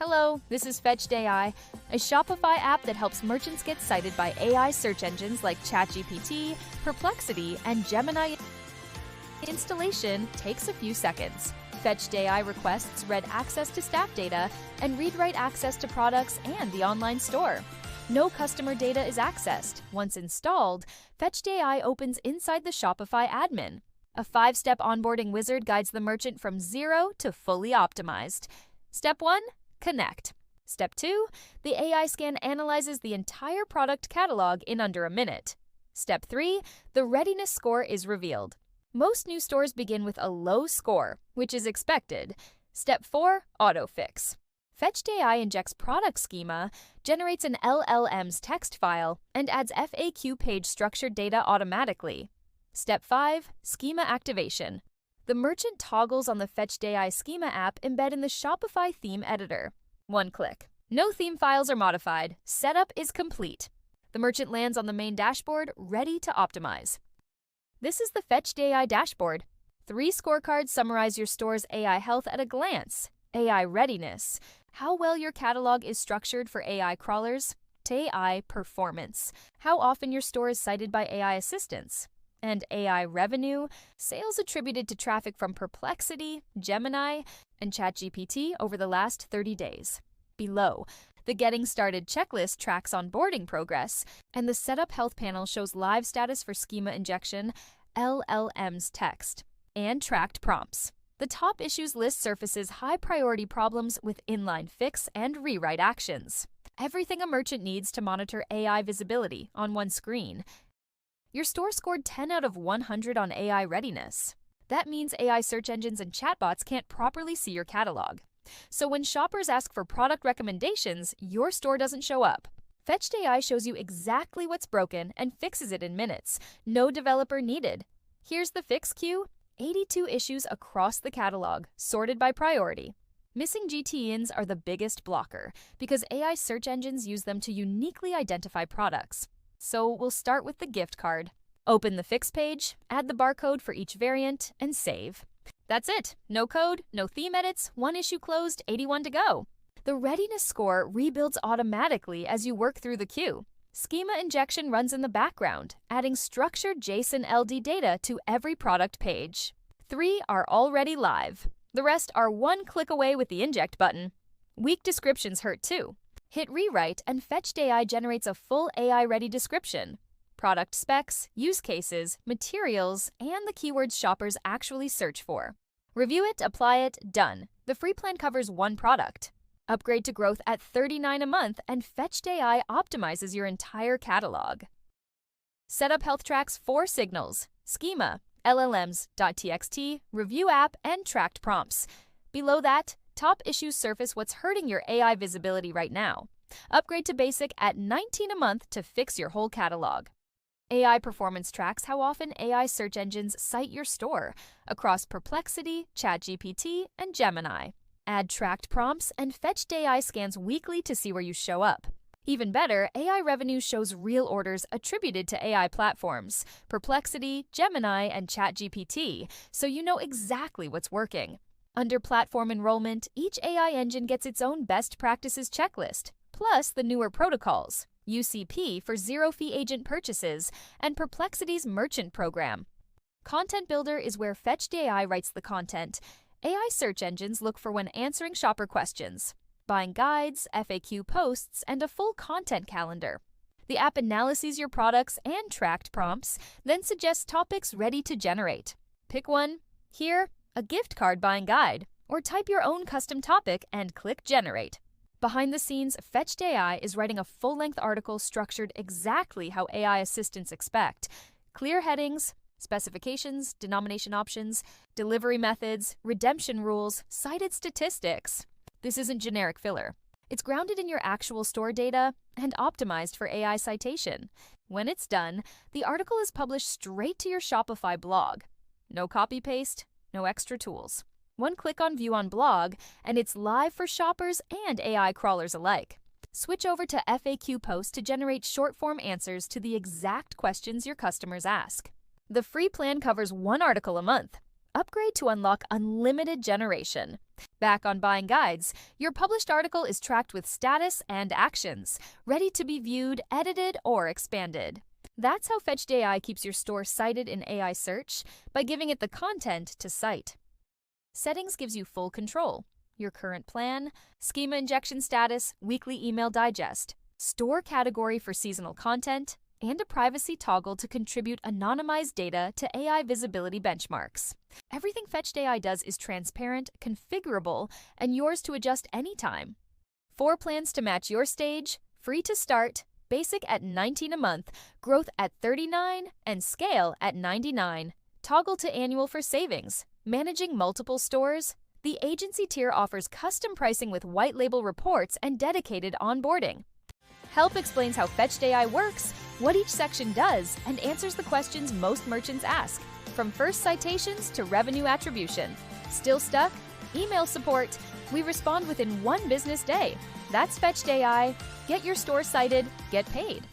Hello, this is fetchdAI, a Shopify app that helps merchants get cited by AI search engines like ChatGPT, Perplexity, and Gemini. Installation takes a few seconds. fetchdAI requests read access to staff data and read-write access to products and the online store. No customer data is accessed. Once installed, fetchdAI opens inside the Shopify admin. A 5-step onboarding wizard guides the merchant from zero to fully optimized. Step 1. Connect. Step 2. The AI scan analyzes the entire product catalog in under a minute. Step 3. The readiness score is revealed. Most new stores begin with a low score, which is expected. Step 4. Autofix. fetchdAI injects product schema, generates an LLM's text file, and adds FAQ page structured data automatically. Step 5. Schema activation. The merchant toggles on the fetchdAI schema app embed in the Shopify theme editor. One click. No theme files are modified. Setup is complete. The merchant lands on the main dashboard, ready to optimize. This is the fetchdAI dashboard. 3 scorecards summarize your store's AI health at a glance. AI readiness. How well your catalog is structured for AI crawlers. AI performance. How often your store is cited by AI assistants. And AI revenue, sales attributed to traffic from Perplexity, Gemini, and ChatGPT over the last 30 days. Below, the Getting Started checklist tracks onboarding progress, and the Setup Health panel shows live status for schema injection, LLM's text, and tracked prompts. The top issues list surfaces high-priority problems with inline fix and rewrite actions. Everything a merchant needs to monitor AI visibility on one screen. Your store scored 10 out of 100 on AI readiness. That means AI search engines and chatbots can't properly see your catalog. So when shoppers ask for product recommendations, your store doesn't show up. fetchdAI shows you exactly what's broken and fixes it in minutes. No developer needed. Here's the fix queue: 82 issues across the catalog, sorted by priority. Missing GTNs are the biggest blocker because AI search engines use them to uniquely identify products. So we'll start with the gift card. Open the fix page, add the barcode for each variant, and save. That's it. No code, no theme edits, 1 issue closed, 81 to go. The readiness score rebuilds automatically as you work through the queue. Schema injection runs in the background, adding structured JSON LD data to every product page. 3 are already live. The rest are 1 click away with the inject button. Weak descriptions hurt too. Hit rewrite and fetchdAI generates a full AI-ready description. Product specs, use cases, materials, and the keywords shoppers actually search for. Review it, apply it, done. The free plan covers 1 product. Upgrade to growth at $39 a month, and fetchdAI optimizes your entire catalog. Setup Health tracks 4 signals: schema, LLMs.txt, review app, and tracked prompts. Below that, top issues surface what's hurting your AI visibility right now. Upgrade to basic at $19 a month to fix your whole catalog. AI performance tracks how often AI search engines cite your store across Perplexity, ChatGPT, and Gemini. Add tracked prompts, and fetchdAI scans weekly to see where you show up. Even better, AI revenue shows real orders attributed to AI platforms, Perplexity, Gemini, and ChatGPT, so you know exactly what's working. Under platform enrollment, each AI engine gets its own best practices checklist, plus the newer protocols, UCP for zero-fee agent purchases, and Perplexity's merchant program. Content Builder is where fetchdAI writes the content. AI search engines look for when answering shopper questions, buying guides, FAQ posts, and a full content calendar. The app analyzes your products and tracked prompts, then suggests topics ready to generate. Pick one. Here, a gift card buying guide, or type your own custom topic and click Generate. Behind the scenes, fetchdAI is writing a full-length article structured exactly how AI assistants expect. Clear headings, specifications, denomination options, delivery methods, redemption rules, cited statistics. This isn't generic filler. It's grounded in your actual store data and optimized for AI citation. When it's done, the article is published straight to your Shopify blog. No copy-paste, no extra tools. 1 click on View on Blog, and it's live for shoppers and AI crawlers alike. Switch over to FAQ posts to generate short-form answers to the exact questions your customers ask. The free plan covers 1 article a month. Upgrade to unlock unlimited generation. Back on Buying Guides, your published article is tracked with status and actions, ready to be viewed, edited, or expanded. That's how fetchdAI keeps your store cited in AI search by giving it the content to cite. Settings gives you full control. Your current plan, schema injection status, weekly email digest, store category for seasonal content, and a privacy toggle to contribute anonymized data to AI visibility benchmarks. Everything fetchdAI does is transparent, configurable, and yours to adjust anytime. 4 plans to match your stage, free to start, basic at $19 a month, growth at $39, and scale at $99. Toggle to annual for savings. Managing multiple stores, the agency tier offers custom pricing with white label reports and dedicated onboarding. Help explains how fetchdAI works, what each section does, and answers the questions most merchants ask, from first citations to revenue attribution. Still stuck? Email support. We respond within 1 business day. That's fetchdAI. Get your store cited, get paid.